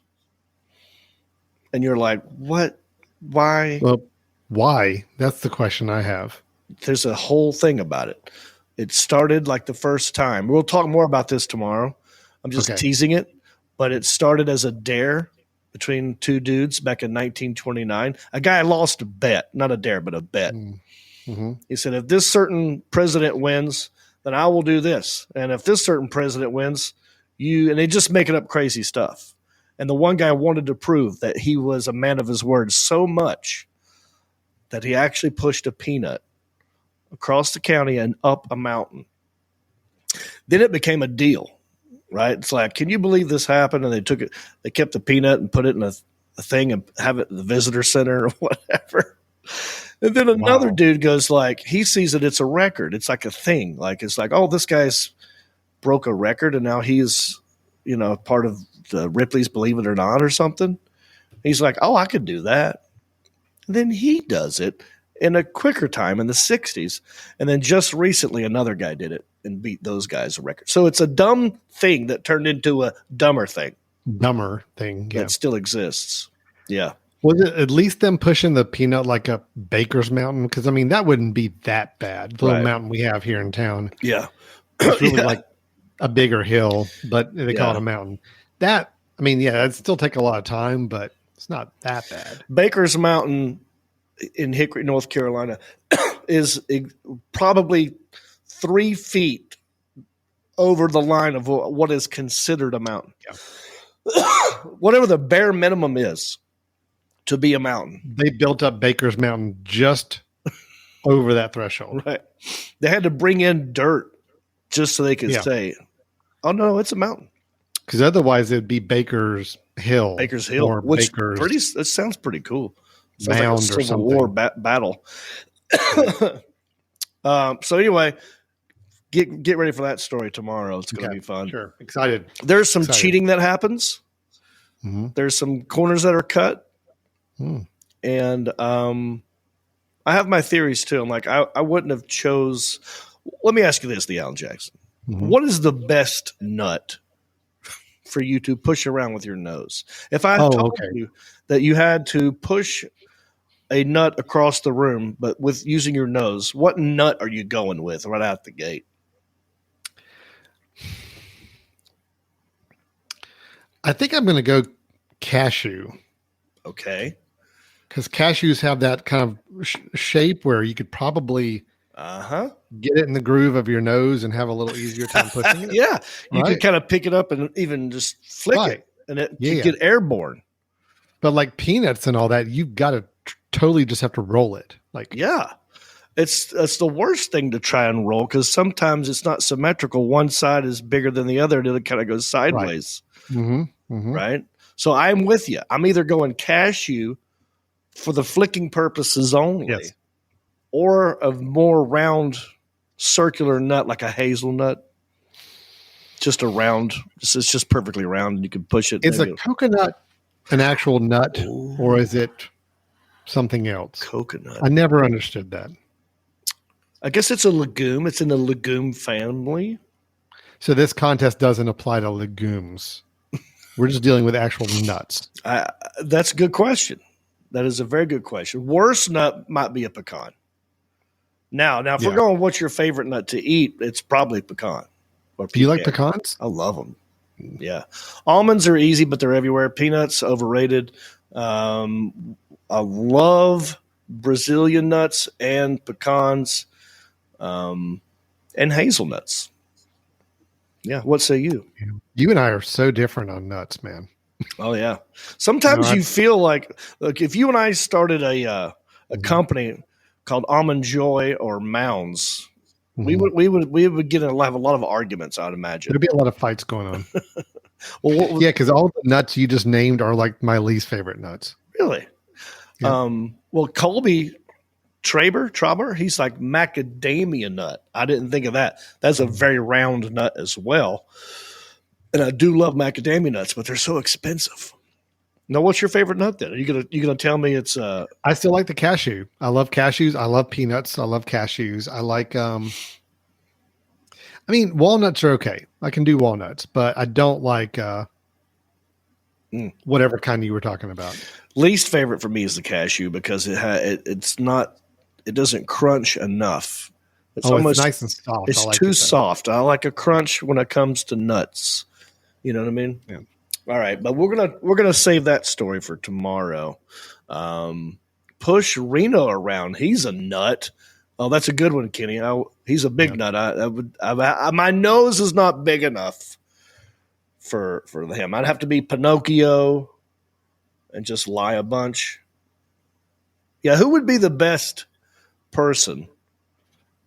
And you're like, what? Why? Well, why? That's the question I have. There's a whole thing about it. It started like the first time. We'll talk more about this tomorrow. I'm just teasing it. But it started as a dare between two dudes back in 1929. A guy lost a bet, not a dare, but a bet. Mm-hmm. He said, if this certain president wins, then I will do this. And if this certain president wins, and they just making up crazy stuff. And the one guy wanted to prove that he was a man of his word so much that he actually pushed a peanut across the county and up a mountain. Then it became a deal, right? It's like, can you believe this happened? And they kept the peanut and put it in a thing and have it at the visitor center or whatever. And then another dude goes like, he sees it, it's a record. It's like a thing. Like, it's like, oh, this guy's broke a record and now he's, part of the Ripley's Believe It or Not or something. He's like, oh, I could do that. And then he does it in a quicker time in the 60s. And then just recently, another guy did it and beat those guys a record. So it's a dumb thing that turned into a dumber thing. That still exists. Yeah. Was it at least them pushing the peanut like a Baker's Mountain? Because, that wouldn't be that bad. The little mountain we have here in town. Yeah. It's really like a bigger hill, but they call it a mountain. That'd still take a lot of time, but it's not that bad. Baker's Mountain in Hickory, North Carolina is probably 3 feet over the line of what is considered a mountain. Yeah. Whatever the bare minimum is to be a mountain. They built up Baker's Mountain just over that threshold. Right. They had to bring in dirt just so they could say, oh, no, it's a mountain. Because otherwise it'd be Baker's Hill. Or that sounds pretty cool. Sounds Mound like a or Civil something. War battle. So anyway, get ready for that story tomorrow. It's going to be fun. Sure. Excited. There's some cheating that happens. Mm-hmm. There's some corners that are cut. And I have my theories too. I'm like, I wouldn't have chose. Let me ask you this, the Alan Jackson. Mm-hmm. What is the best nut for you to push around with your nose? If I told you that you had to push a nut across the room, but with using your nose, what nut are you going with right out the gate? I think I'm going to go cashew. Okay. Because cashews have that kind of shape where you could probably get it in the groove of your nose and have a little easier time pushing it. Yeah. You could kind of pick it up and even just flick it, and it could get airborne. But like peanuts and all that, you've got to totally just have to roll it. It's the worst thing to try and roll because sometimes it's not symmetrical. One side is bigger than the other, and it kind of goes sideways. Right. Mm-hmm. Mm-hmm. Right? So I'm with you. I'm either going cashew for the flicking purposes only, or a more round circular nut like a hazelnut. Just a round. It's just perfectly round, and you can push it. Is a coconut an actual nut, or is it something else? Coconut. I never understood that. I guess it's a legume. It's in the legume family. So this contest doesn't apply to legumes. We're just dealing with actual nuts. That's a good question. That is a very good question. Worst nut might be a pecan. Now, if we're going, what's your favorite nut to eat? It's probably pecan. Do you like pecans? I love them. Yeah. Almonds are easy, but they're everywhere. Peanuts, overrated. I love Brazilian nuts and pecans and hazelnuts. Yeah. What say you? You and I are so different on nuts, man. Oh, yeah. Sometimes you feel like, look, if you and I started a company called Almond Joy or Mounds, we would have a lot of arguments, I'd imagine. There'd be a lot of fights going on. Because all the nuts you just named are like my least favorite nuts. Really? Yeah. Colby Traber, he's like macadamia nut. I didn't think of that. That's a very round nut as well. And I do love macadamia nuts, but they're so expensive. No, what's your favorite nut then? Are you gonna tell me it's I still like the cashew. I love cashews. I love peanuts. I love cashews. I like walnuts are okay. I can do walnuts, but I don't like whatever kind you were talking about. least favorite for me is the cashew because it doesn't crunch enough. It's almost it's nice and soft. It's I like too it, soft. I like a crunch when it comes to nuts. You know what I mean? Yeah. All right, but we're gonna save that story for tomorrow. Push Reno around. He's a nut. Oh, that's a good one, Kenny. He's a big nut. My nose is not big enough for him. I'd have to be Pinocchio and just lie a bunch. Yeah, who would be the best person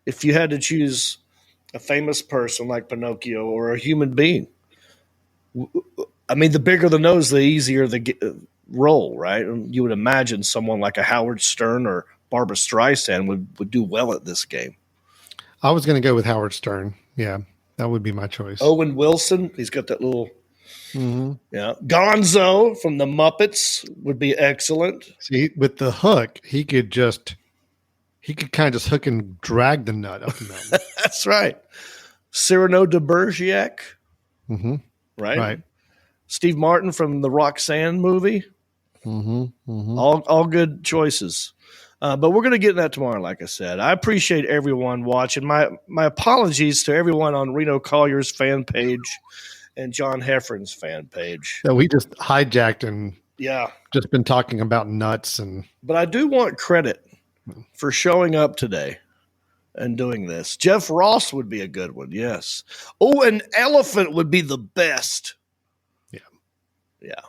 if you had to choose a famous person like Pinocchio or a human being? I mean, the bigger the nose, the easier the role, right? And you would imagine someone like a Howard Stern or Barbara Streisand would do well at this game. I was going to go with Howard Stern. Yeah, that would be my choice. Owen Wilson, he's got that little, yeah. Gonzo from the Muppets would be excellent. See, with the hook, he could kind of just hook and drag the nut up the mountain. That's right. Cyrano de Bergerac, right? Steve Martin from the Roxanne movie. All good choices. But we're going to get to that tomorrow, like I said. I appreciate everyone watching. My apologies to everyone on Reno Collier's fan page and John Heffron's fan page. Yeah, we just hijacked and Yeah. just been talking about nuts. But I do want credit for showing up today and doing this. Jeff Ross would be a good one, yes. Oh, an elephant would be the best. Yeah.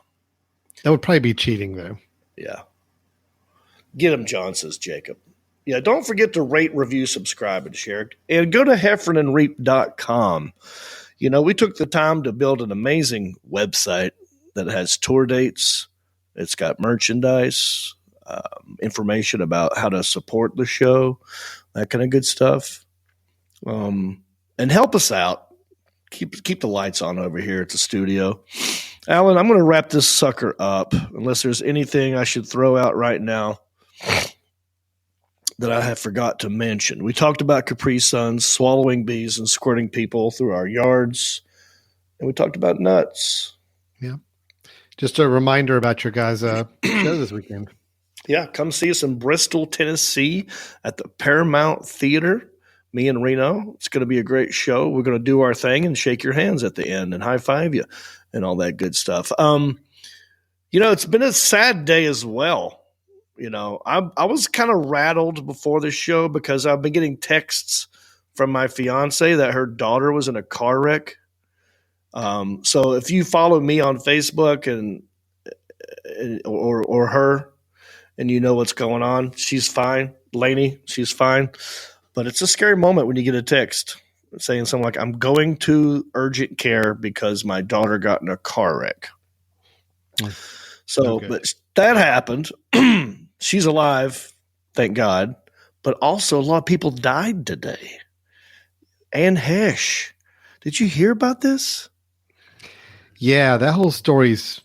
That would probably be cheating, though. Yeah. Get him, John, says Jacob. Yeah, don't forget to rate, review, subscribe, and share. And go to heffronandreep.com. You know, we took the time to build an amazing website that has tour dates. It's got merchandise, information about how to support the show, that kind of good stuff. And help us out. Keep the lights on over here at the studio. Alan, I'm going to wrap this sucker up unless there's anything I should throw out right now that I have forgot to mention. We talked about Capri-Suns, swallowing bees and squirting people through our yards. And we talked about nuts. Yeah. Just a reminder about your guys' show this weekend. Yeah, come see us in Bristol, Tennessee at the Paramount Theater. Me and Reno. It's going to be a great show. We're going to do our thing and shake your hands at the end and high five you and all that good stuff. You know, it's been a sad day as well. You know, I was kind of rattled before this show because I've been getting texts from my fiance that her daughter was in a car wreck. So if you follow me on Facebook or her and you know what's going on, she's fine. Lainey, she's fine. But it's a scary moment when you get a text saying something like, I'm going to urgent care because my daughter got in a car wreck. So, but that happened. She's alive, thank God. But also a lot of people died today. Anne Heche. Did you hear about this? Yeah, that whole story's,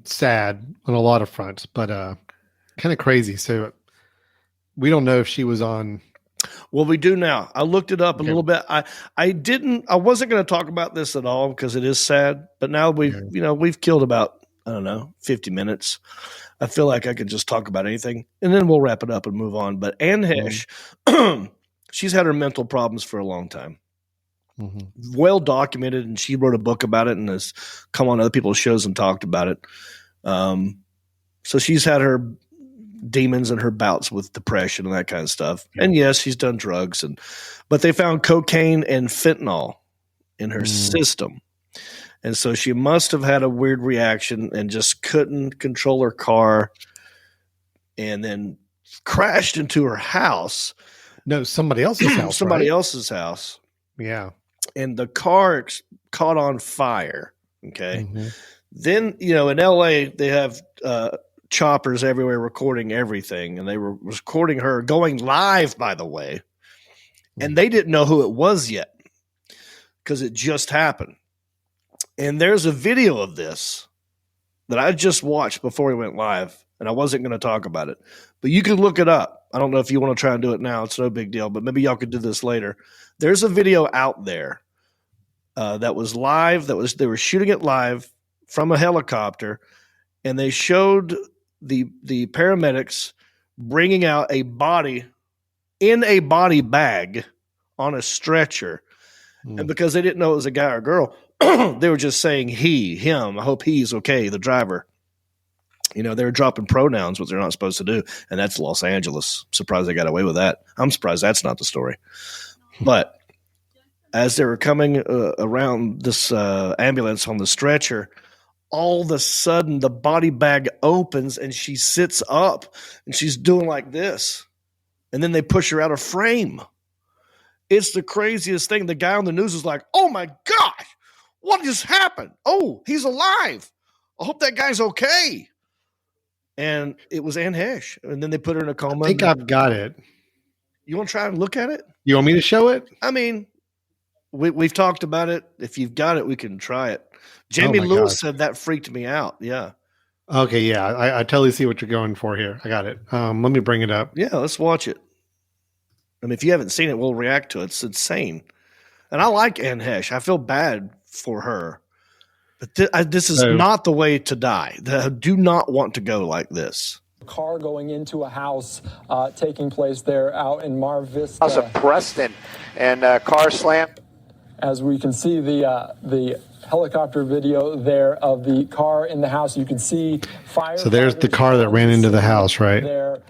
sad on a lot of fronts, but kind of crazy. So we don't know if she was on. Well, we do now. I looked it up a little bit. I wasn't going to talk about this at all because it is sad, but now we've killed about, 50 minutes. I feel like I could just talk about anything and then we'll wrap it up and move on. But Anne Heche, she's had her mental problems for a long time. Well documented, and she wrote a book about it and has come on other people's shows and talked about it. So she's had her demons and her bouts with depression and that kind of stuff. Yeah. And yes, she's done drugs, but they found cocaine and fentanyl in her system. And so she must have had a weird reaction and just couldn't control her car and then crashed into her house. No, somebody else's house. Somebody else's house. Yeah. And the car caught on fire. Okay. Then, in LA, they have choppers everywhere recording everything. And they were recording her going live, by the way. And they didn't know who it was yet because it just happened. And there's a video of this that I just watched before we went live, and I wasn't going to talk about it, but you could look it up. I don't know if you want to try and do it now. It's no big deal, but maybe y'all could do this later. There's a video out there that was live. They were shooting it live from a helicopter, and they showed the paramedics bringing out a body in a body bag on a stretcher. And because they didn't know it was a guy or a girl, they were just saying he, him. I hope he's okay, the driver. You know, they were dropping pronouns, which they're not supposed to do. And that's Los Angeles. Surprised they got away with that. I'm surprised that's not the story. But as they were coming around this ambulance on the stretcher, all of a sudden the body bag opens and she sits up and she's doing like this. And then they push her out of frame. It's the craziest thing. The guy on the news is like, oh my gosh, what just happened? Oh, he's alive. I hope that guy's okay. And it was Anne Heche. And then they put her in a coma. I think I've got it. You want to try and look at it? You want me to show it? I mean, we've talked about it. If you've got it, we can try it. Jamie Lewis said that freaked me out. Yeah. Okay, yeah. I totally see what you're going for here. I got it. Let me bring it up. Yeah, let's watch it. I mean, if you haven't seen it, we'll react to it. It's insane. And I like Anne Heche. I feel bad for her. But this is not the way to die. I do not want to go like this. Car going into a house taking place there out in Mar Vista. House of Preston, and car slammed. As we can see the helicopter video there of the car in the house, you can see fire. So there's the car that ran into the house, right? They're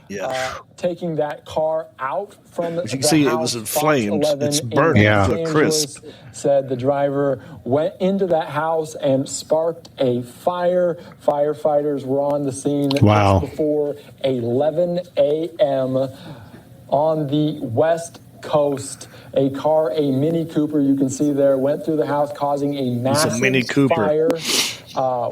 taking that car out from the house. You can see it was in flames. It's burnt to a crisp. Said the driver went into that house and sparked a fire. Firefighters were on the scene just before 11 a.m. on the west coast. A car, a Mini Cooper, you can see there, went through the house, causing a massive fire.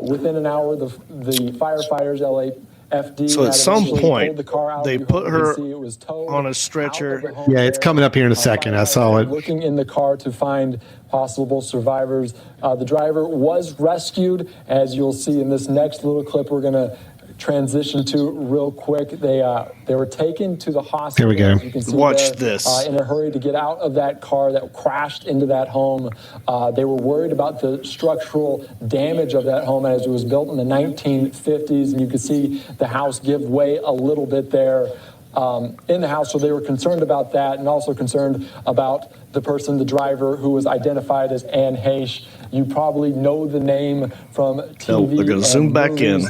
Within an hour, the firefighters, LAFD. So at some point, they put her on a stretcher. Yeah, it's coming up here in a second. I saw it. Looking in the car to find possible survivors. The driver was rescued, as you'll see in this next little clip we're going to transition to real quick. They were taken to the hospital. Here we go. You can see Watch this. In a hurry to get out of that car that crashed into that home. They were worried about the structural damage of that home as it was built in the 1950s, and you can see the house give way a little bit there in the house. So they were concerned about that, and also concerned about the person, the driver, who was identified as Anne Heche. You probably know the name from TV. They're going to zoom back in.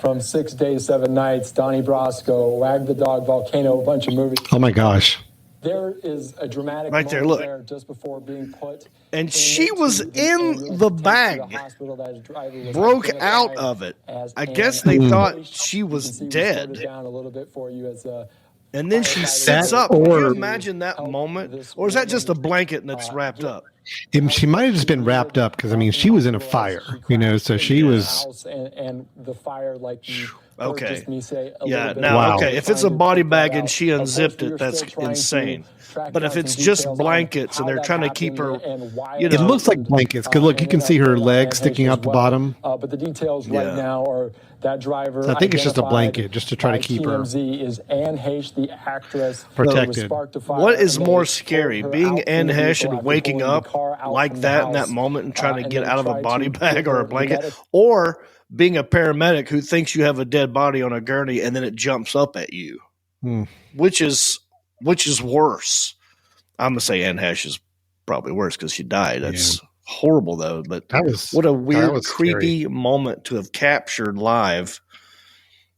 From 6 Days, 7 Nights, Donnie Brasco, Wag the Dog, Volcano, a bunch of movies. Oh my gosh. There is a dramatic right there, look. there just before being put. And she was in the bag, broke out of it. I guess they thought she was dead. Down a little bit for you as and then she sits up. Can you imagine that moment? Or is that just a blanket and it's wrapped up? She might have just been wrapped up because, I mean, she was in a fire, so she was. And the fire, like you okay. Me say okay. If it's a body bag and she unzipped it, that's insane. But if it's just blankets and they're trying to keep her, it looks like blankets. Because look, you can see her legs sticking out the bottom. But the details right now are that driver. So I think it's just a blanket just to try to keep her. Is Anne Heche, the actress, protected. What is more scary, being Anne Heche and waking up like that in that moment and trying to get out of a body bag or a blanket, or being a paramedic who thinks you have a dead body on a gurney and then it jumps up at you? Which is worse? I'm gonna say Anne Heche is probably worse because she died. That's horrible though. But what a weird, creepy moment to have captured live.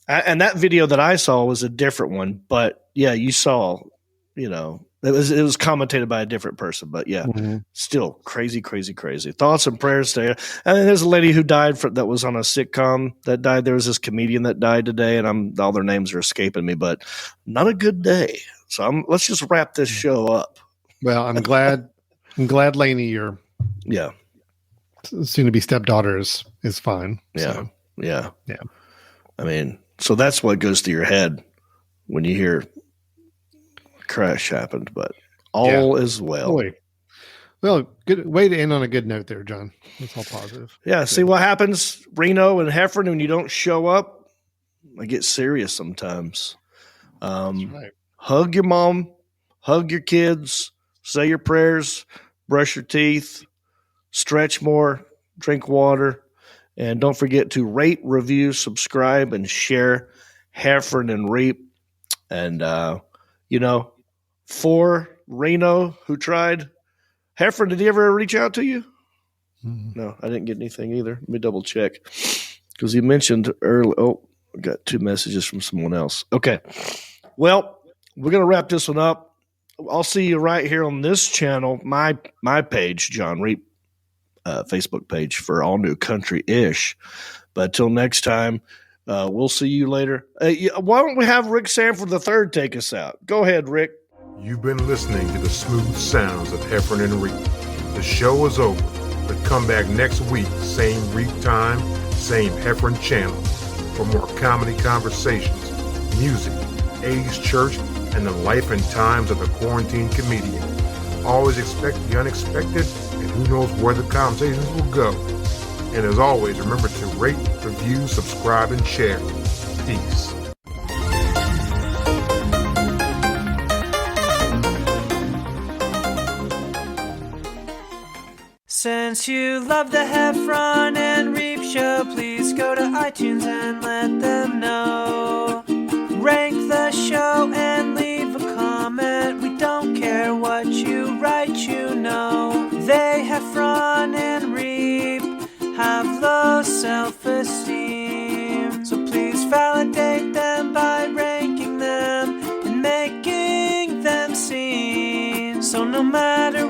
And that video that I saw was a different one. But yeah, you saw, it was commentated by a different person. But yeah, still crazy, crazy, crazy. Thoughts and prayers to. And then there's a lady who died that was on a sitcom that died. There was this comedian that died today, and all their names are escaping me. But not a good day. So let's just wrap this show up. Well, I'm glad. I'm glad, Lainey, your soon to be stepdaughter is fine. Yeah, so. yeah. I mean, so that's what goes through your head when you hear a crash happened, but all is well. Well, good way to end on a good note there, John. That's all positive. Yeah, see what happens, Reno and Heffron, when you don't show up? I get serious sometimes. That's right. Hug your mom, hug your kids, say your prayers, brush your teeth, stretch more, drink water, and don't forget to rate, review, subscribe, and share Heffron and Reep. And, for Reno, who tried, Heffron, did he ever reach out to you? Mm-hmm. No, I didn't get anything either. Let me double check. Because he mentioned earlier. Oh, I got 2 messages from someone else. Okay. Well, we're going to wrap this one up. I'll see you right here on this channel, my page, Jon Reep, Facebook page for All New Country-ish. But till next time, we'll see you later. Why don't we have Rick Sanford III take us out? Go ahead, Rick. You've been listening to the smooth sounds of Heffron and Reep. The show is over, but come back next week, same Reep time, same Heffron channel, for more comedy conversations, music, 80s church, and the life and times of the quarantine comedian. Always expect the unexpected, and who knows where the conversations will go. And as always, remember to rate, review, subscribe, and share. Peace. Since you love the Heffron and Reep show, please go to iTunes and let them know. Rank the show and leave a comment. We don't care what you write, They, Heffron and Reep, have low self-esteem. So please validate them by ranking them and making them seen. So no matter